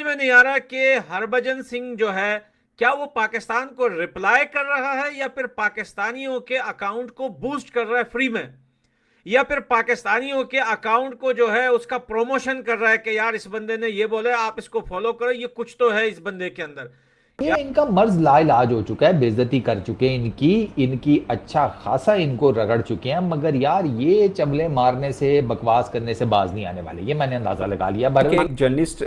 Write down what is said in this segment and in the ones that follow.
में नहीं आ रहा कि हरभजन सिंह जो है क्या वो पाकिस्तान को रिप्लाई कर रहा है या फिर पाकिस्तानियों के अकाउंट को बूस्ट कर रहा है फ्री में, या फिर पाकिस्तानियों के अकाउंट को जो है उसका प्रमोशन कर रहा है कि यार इस बंदे ने ये बोला आप इसको फॉलो करो, ये कुछ तो है इस बंदे के अंदर। ये इनका मर्ज लाइलाज हो चुका है, बेइज्जती कर चुके हैं इनकी इनकी अच्छा खासा इनको रगड़ चुके हैं, मगर यार ये चमले मारने से बकवास करने से बाज नहीं आने वाले, ये मैंने अंदाजा लगा लिया। के एक जर्नलिस्ट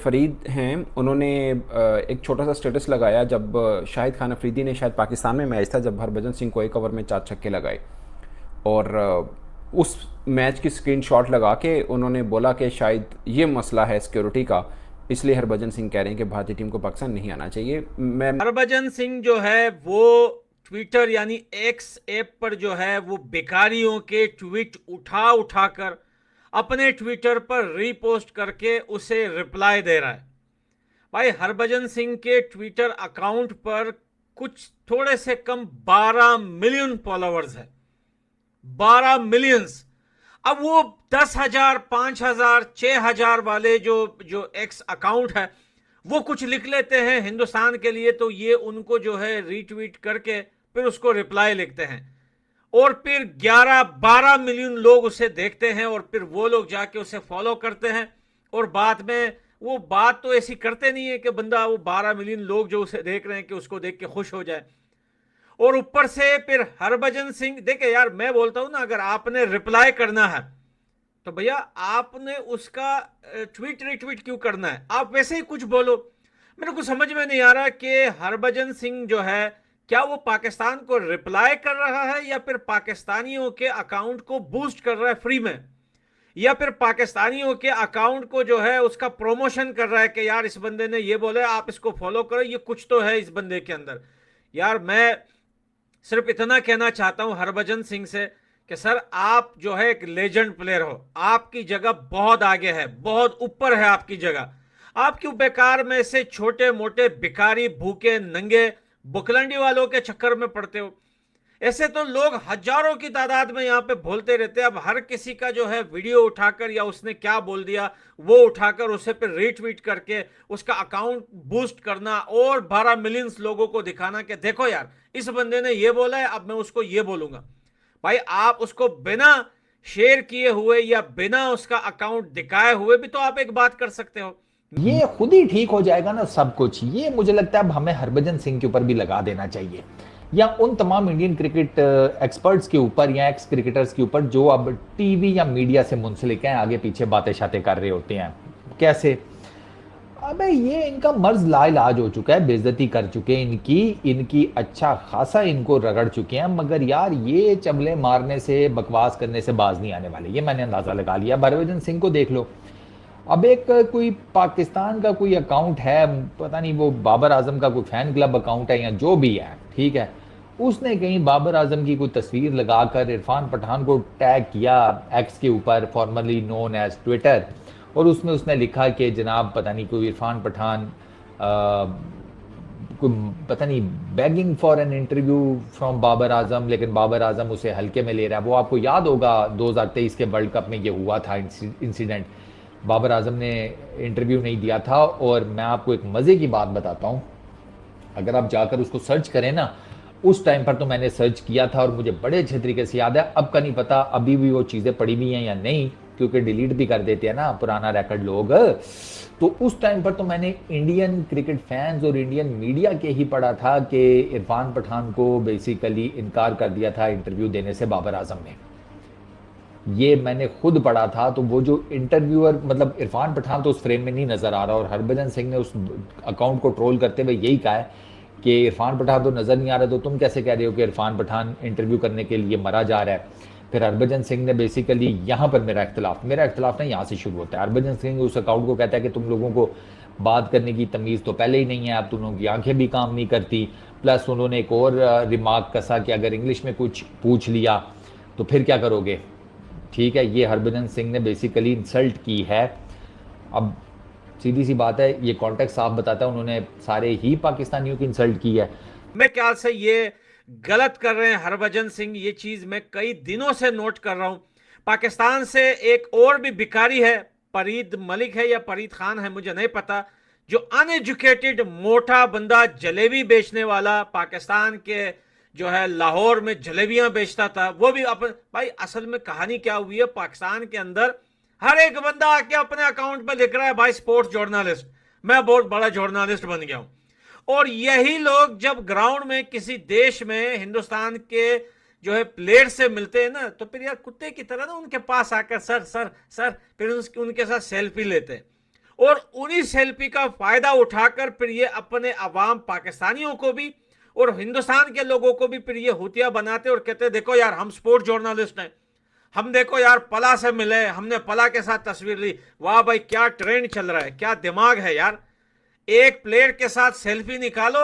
फरीद हैं, उन्होंने एक छोटा सा स्टेटस लगाया जब शाहिद खान अफरीदी ने, शायद पाकिस्तान में मैच था, जब हरभजन सिंह को एक ओवर में 4 छक्के लगाए, और उस मैच की स्क्रीनशॉट लगा के उन्होंने बोला कि शायद ये मसला है सिक्योरिटी का, इसलिए हरभजन सिंह कह रहे हैं कि भारतीय टीम को पाकिस्तान नहीं आना चाहिए। मैं हरभजन सिंह जो है वो ट्विटर यानी एक्स ऐप पर जो है वो बेकारियों के ट्वीट उठा उठाकर अपने ट्विटर पर रीपोस्ट करके उसे रिप्लाई दे रहा है। भाई हरभजन सिंह के ट्विटर अकाउंट पर कुछ थोड़े से कम 12 मिलियन फॉलोअर्स है, 12 मिलियंस। अब वो 10,000, 5,000, 6,000 वाले जो जो एक्स अकाउंट है वो कुछ लिख लेते हैं हिंदुस्तान के लिए, तो ये उनको जो है रीट्वीट करके फिर उसको रिप्लाई लिखते हैं, और फिर 11-12 मिलियन लोग उसे देखते हैं, और फिर वो लोग जाके उसे फॉलो करते हैं, और बाद में वो बात तो ऐसी करते नहीं है कि बंदा वो 12 मिलियन लोग जो उसे देख रहे हैं कि उसको देख के खुश हो जाए। और ऊपर से फिर हरभजन सिंह, देखे यार मैं बोलता हूं ना, अगर आपने रिप्लाई करना है तो भैया आपने उसका ट्वीट रिट्वीट क्यों करना है, आप वैसे ही कुछ बोलो। मेरे को समझ में नहीं आ रहा कि हरभजन सिंह जो है क्या वो पाकिस्तान को रिप्लाई कर रहा है या फिर पाकिस्तानियों के अकाउंट को बूस्ट कर रहा है फ्री में, या फिर पाकिस्तानियों के अकाउंट को जो है उसका प्रमोशन कर रहा है कि यार इस बंदे ने ये बोला आप इसको फॉलो करो, ये कुछ तो है इस बंदे के अंदर। यार मैं सिर्फ इतना कहना चाहता हूं हरभजन सिंह से कि सर आप जो है एक लेजेंड प्लेयर हो, आपकी जगह बहुत आगे है, बहुत ऊपर है आपकी जगह। आप क्यों बेकार में से छोटे मोटे भिखारी भूखे नंगे बुकलंडी वालों के चक्कर में पड़ते हो। ऐसे तो लोग हजारों की तादाद में यहाँ पे बोलते रहते हैं। अब हर किसी का जो है वीडियो उठाकर या उसने क्या बोल दिया वो उठाकर उसे फिर रीट्वीट करके उसका अकाउंट बूस्ट करना और 12 मिलियंस लोगों को दिखाना कि देखो यार इस बंदे ने ये बोला है, अब मैं उसको ये बोलूंगा। भाई आप उसको बिना शेयर किए हुए या बिना उसका अकाउंट दिखाए हुए भी तो आप एक बात कर सकते हो। ये खुद ही ठीक हो जाएगा ना सब कुछ। ये मुझे लगता है अब हमें हरभजन सिंह के ऊपर भी लगा देना चाहिए, या उन तमाम इंडियन क्रिकेट एक्सपर्ट्स के ऊपर या एक्स क्रिकेटर्स के ऊपर जो अब टीवी या मीडिया से मुंसलिक हैं, आगे पीछे बातें शातें कर रहे होते हैं। कैसे? अबे ये इनका मर्ज लाइलाज हो चुका है, बेइज्जती कर चुके हैं इनकी इनकी अच्छा खासा इनको रगड़ चुके हैं, मगर यार ये चमले मारने से बकवास करने से बाज नहीं आने वाले, ये मैंने अंदाजा लगा लिया। हरभजन सिंह को देख लो, अब एक कोई पाकिस्तान का कोई अकाउंट है, पता नहीं वो बाबर आजम का कोई फैन क्लब अकाउंट है या जो भी है, ठीक है, उसने कहीं बाबर आजम की कोई तस्वीर लगाकर इरफान पठान को टैग किया एक्स के ऊपर, फॉर्मली नोन एज ट्विटर, और उसमें उसने लिखा कि जनाब पता नहीं कोई इरफान पठान कोई पता नहीं begging for an interview from Babar Azam, लेकिन बाबर आजम उसे हल्के में ले रहा है। वो आपको याद होगा 2023 के वर्ल्ड कप में ये हुआ था इंसिडेंट, बाबर आजम ने इंटरव्यू नहीं दिया था। और मैं आपको एक मज़े की बात बताता हूँ, अगर आप जाकर उसको सर्च करें ना, उस टाइम पर तो मैंने सर्च किया था और मुझे बड़े अच्छे तरीके से याद है। अब का नहीं पता अभी भी वो चीज़ें पड़ी हुई हैं या नहीं, क्योंकि डिलीट भी कर देते हैं ना पुराना रिकॉर्ड लोग। तो उस टाइम पर तो मैंने इंडियन क्रिकेट फैंस और इंडियन मीडिया के ही पढ़ा था कि इरफान पठान को बेसिकली इनकार कर दिया था इंटरव्यू देने से बाबर आजम ने। ये मैंने खुद पढ़ा था। तो वो जो इंटरव्यूअर मतलब इरफान पठान तो उस फ्रेम में नहीं नजर आ रहा, और हरभजन सिंह ने उस अकाउंट को ट्रोल करते हुए यही कहा है कि इरफान पठान तो नजर नहीं आ रहा, तो तुम कैसे कह रहे हो कि इरफान पठान इंटरव्यू करने के लिए मरा जा रहा है। फिर हरभजन सिंह ने बेसिकली यहाँ पर मेरा इख्तलाफ ना यहाँ से शुरू होता है। हरभजन सिंह उस अकाउंट को कहता है कि तुम लोगों को बात करने की तमीज़ तो पहले ही नहीं है, अब तुम लोगों की आंखें भी काम नहीं करती। प्लस उन्होंने एक और रिमार्क कसा कि अगर इंग्लिश में कुछ पूछ लिया तो फिर क्या करोगे। ठीक है, ये हरभजन सिंह ने बेसिकली इंसल्ट की है। अब सीधी सी बात है, ये कॉन्टेक्स्ट साफ बताता है, उन्होंने सारे ही पाकिस्तानियों की इंसल्ट की है। मेरे ख्याल से ये गलत कर रहे हैं हरभजन सिंह, ये चीज मैं कई दिनों से नोट कर रहा हूं। पाकिस्तान से एक और भी भिखारी है, फरीद मलिक है या फरीद खान है मुझे नहीं पता, जो अनएजुकेटेड मोटा बंदा जलेबी बेचने वाला पाकिस्तान के जो है लाहौर में जलेबियां बेचता था, वो भी अपन भाई असल में कहानी क्या हुई है पाकिस्तान के अंदर, हर एक बंदा आके अपने अकाउंट पे लिख रहा है भाई स्पोर्ट्स जर्नलिस्ट, मैं बहुत बड़ा जर्नलिस्ट बन गया हूं। और यही लोग जब ग्राउंड में किसी देश में हिंदुस्तान के जो है प्लेयर से मिलते हैं ना, तो फिर यार कुत्ते की तरह ना उनके पास आकर सर सर सर फिर उनके साथ सेल्फी लेते हैं, और उन्हीं सेल्फी का फायदा उठाकर फिर ये अपने अवाम पाकिस्तानियों को भी और हिंदुस्तान के लोगों को भी फिर ये हुतिया बनाते और कहते देखो यार हम स्पोर्ट्स जर्नलिस्ट हैं, हम देखो यार पला से मिले, हमने पला के साथ तस्वीर ली, वाह भाई क्या ट्रेंड चल रहा है, क्या दिमाग है यार। एक प्लेयर के साथ सेल्फी निकालो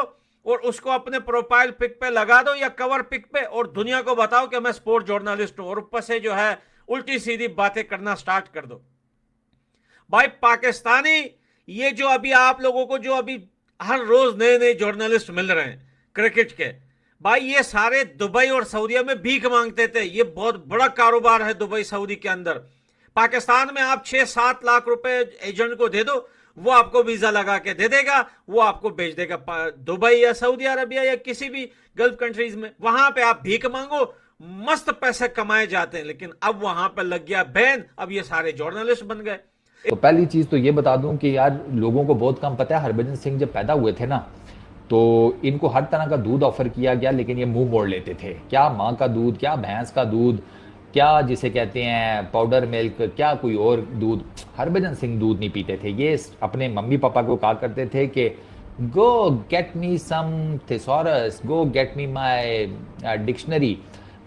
और उसको अपने प्रोफाइल पिक पे लगा दो या कवर पिक पे, और दुनिया को बताओ कि मैं स्पोर्ट्स जर्नलिस्ट हूं, और ऊपर से जो है उल्टी सीधी बातें करना स्टार्ट कर दो। भाई पाकिस्तानी ये जो अभी आप लोगों को जो अभी हर रोज नए नए जर्नलिस्ट मिल रहे हैं क्रिकेट के, भाई ये सारे दुबई और सऊदीया में भीख मांगते थे। ये बहुत बड़ा कारोबार है दुबई सऊदी के अंदर। पाकिस्तान में आप 6-7 लाख रुपए एजेंट को दे दो, वो आपको वीजा लगा के दे देगा, वो आपको भेज देगा दुबई या सऊदी अरबिया या किसी भी गल्फ कंट्रीज में, वहां पे आप भीख मांगो, मस्त पैसे कमाए जाते हैं। लेकिन अब वहां पर लग गया बैन, अब ये सारे जर्नलिस्ट बन गए। तो पहली चीज तो ये बता दूं कि यार लोगों को बहुत कम पता है, हरभजन सिंह जब पैदा हुए थे ना, तो इनको हर तरह का दूध ऑफर किया गया, लेकिन ये मुंह मोड़ लेते थे। क्या माँ का दूध, क्या भैंस का दूध, क्या जिसे कहते हैं पाउडर मिल्क, क्या कोई और दूध, हरभजन सिंह दूध नहीं पीते थे। ये अपने मम्मी पापा को कहा करते थे कि go get me some thesaurus, go get me my dictionary.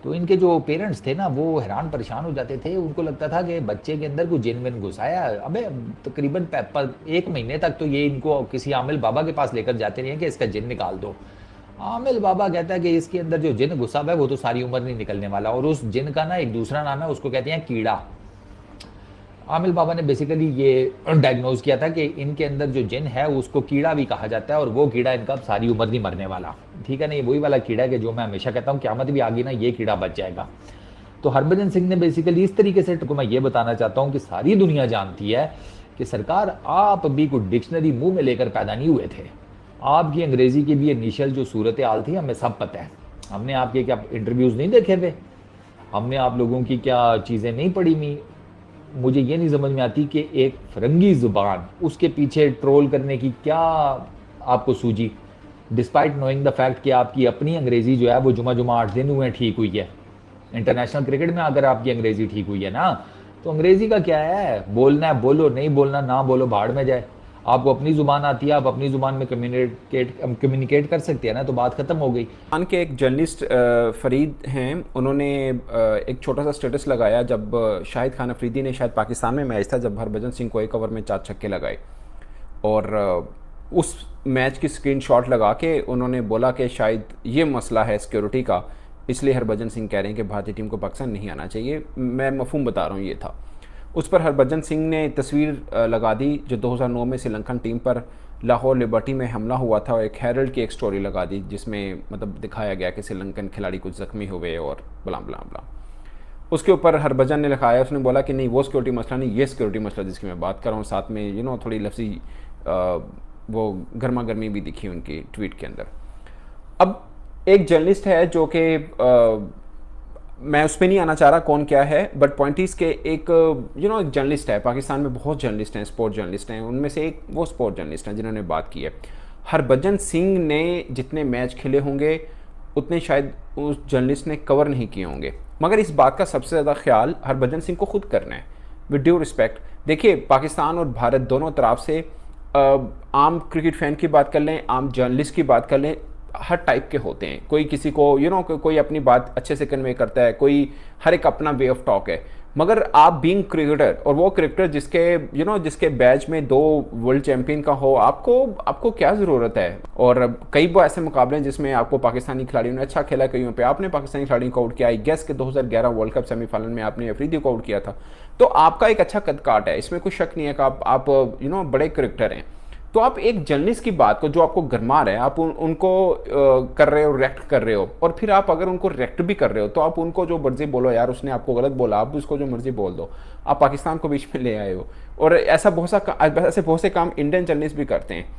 तो इनके जो पेरेंट्स थे ना वो हैरान परेशान हो जाते थे, उनको लगता था कि बच्चे के अंदर कोई जिन विन घुसाया। अबे तकरीबन 1 महीने तक तो ये इनको किसी आमिल बाबा के पास लेकर जाते रहे कि इसका जिन निकाल दो। आमिल बाबा कहता है कि इसके अंदर जो जिन घुसा हुआ है वो तो सारी उम्र नहीं निकलने वाला, और उस जिन का ना एक दूसरा नाम है, उसको कहते हैं कीड़ा। आमिल बाबा ने बेसिकली ये डायग्नोज किया था कि इनके अंदर जो जिन है उसको कीड़ा भी कहा जाता है, और वो कीड़ा इनका सारी उम्र नहीं मरने वाला। ठीक है ना, ये वही वाला कीड़ा है कि जो मैं हमेशा कहता हूँ क़यामत भी आ गई ना ये कीड़ा बच जाएगा। तो हरभजन सिंह ने बेसिकली इस तरीके से, तो मैं ये बताना चाहता हूँ कि सारी दुनिया जानती है कि सरकार आप भी कोई डिक्शनरी मुंह में लेकर पैदा नहीं हुए थे। आपकी अंग्रेजी की भी इनिशियल जो सूरत हाल थी हमें सब पता है। हमने आपके क्या इंटरव्यूज़ नहीं देखे थे, हमने आप लोगों की क्या चीज़ें नहीं पढ़ी हुई। मुझे ये नहीं समझ में आती कि एक फरंगी ज़ुबान, उसके पीछे ट्रोल करने की क्या आपको सूझी, डिस्पाइट नोइंग द फैक्ट कि आपकी अपनी अंग्रेज़ी जो है वो जुमा 8 दिन हुए ठीक हुई है। इंटरनेशनल क्रिकेट में अगर आपकी अंग्रेज़ी ठीक हुई है ना, तो अंग्रेज़ी का क्या है, बोलना है बोलो, नहीं बोलना ना बोलो, भाड़ में जाए। आपको अपनी ज़ुबान आती है, आप अपनी ज़ुबान में कम्युनिकेट कर सकते हैं ना, तो बात ख़त्म हो गई। पाकिस्तान के एक जर्नलिस्ट फरीद हैं, उन्होंने एक छोटा सा स्टेटस लगाया जब शाहिद खान अफरीदी ने, शायद पाकिस्तान में मैच था, जब हरभजन सिंह को एक ओवर में 4 छक्के लगाए, और उस मैच की स्क्रीनशॉट लगा के उन्होंने बोला कि शायद ये मसला है सिक्योरिटी का, इसलिए हरभजन सिंह कह रहे हैं कि भारतीय टीम को पाकिस्तान नहीं आना चाहिए। मैं मफहूम बता रहा हूँ, ये था। उस पर हरभजन सिंह ने तस्वीर लगा दी जो 2009 में श्रीलंकन टीम पर लाहौर लिबर्टी में हमला हुआ था, और एक हेरल्ड की एक स्टोरी लगा दी जिसमें मतलब दिखाया गया कि श्रीलंकन खिलाड़ी कुछ ज़ख्मी हुए और बला बला बला। उसके ऊपर हरभजन ने लिखाया, उसने बोला कि नहीं वो सिक्योरिटी मसला नहीं, ये सिक्योरिटी मसला जिसकी मैं बात कर रहा हूँ। साथ में थोड़ी लफ्ज़ी वो गर्मा गर्मी भी दिखी उनकी ट्वीट के अंदर। अब एक जर्नलिस्ट है जो कि मैं उस पर नहीं आना चाह रहा कौन क्या है, बट पॉइंट इज़ के एक एक जर्नलिस्ट है, पाकिस्तान में बहुत जर्नलिस्ट हैं, स्पोर्ट जर्नलिस्ट हैं, उनमें से एक वो स्पोर्ट जर्नलिस्ट हैं जिन्होंने बात की है। हरभजन सिंह ने जितने मैच खेले होंगे उतने शायद उस जर्नलिस्ट ने कवर नहीं किए होंगे, मगर इस बात का सबसे ज़्यादा ख्याल हरभजन सिंह को खुद करना है, विद ड्यू रिस्पेक्ट। देखिए पाकिस्तान और भारत दोनों तरफ से आम क्रिकेट फ़ैन की बात कर लें, आम जर्नलिस्ट की बात कर लें, हर टाइप के होते हैं। कोई किसी को कोई अपनी बात अच्छे से कन्वे करता है, कोई हर एक अपना वे ऑफ टॉक है। मगर आप बीइंग क्रिकेटर, और वो क्रिकेटर जिसके बैच में 2 वर्ल्ड चैंपियन का हो, आपको क्या ज़रूरत है। और कई बार ऐसे मुकाबले हैं जिसमें आपको पाकिस्तानी खिलाड़ियों ने अच्छा खेला, कईयों पे आपने पाकिस्तानी खिलाड़ियों को आउट किया। आई गेस के 2011 वर्ल्ड कप सेमीफाइनल में आपने अफरीदी को आउट किया था। तो आपका एक अच्छा कद काट है, इसमें कोई शक नहीं है कि आप बड़े क्रिकेटर हैं। तो आप एक जर्नलिस्ट की बात को जो आपको गरमा रहे हैं, आप उनको कर रहे हो, रिएक्ट कर रहे हो, और फिर आप अगर उनको रिएक्ट भी कर रहे हो तो आप उनको जो मर्जी बोलो, यार उसने आपको गलत बोला, आप उसको जो मर्जी बोल दो, आप पाकिस्तान को बीच में ले आए हो। और ऐसे बहुत से काम इंडियन जर्नलिस्ट भी करते हैं।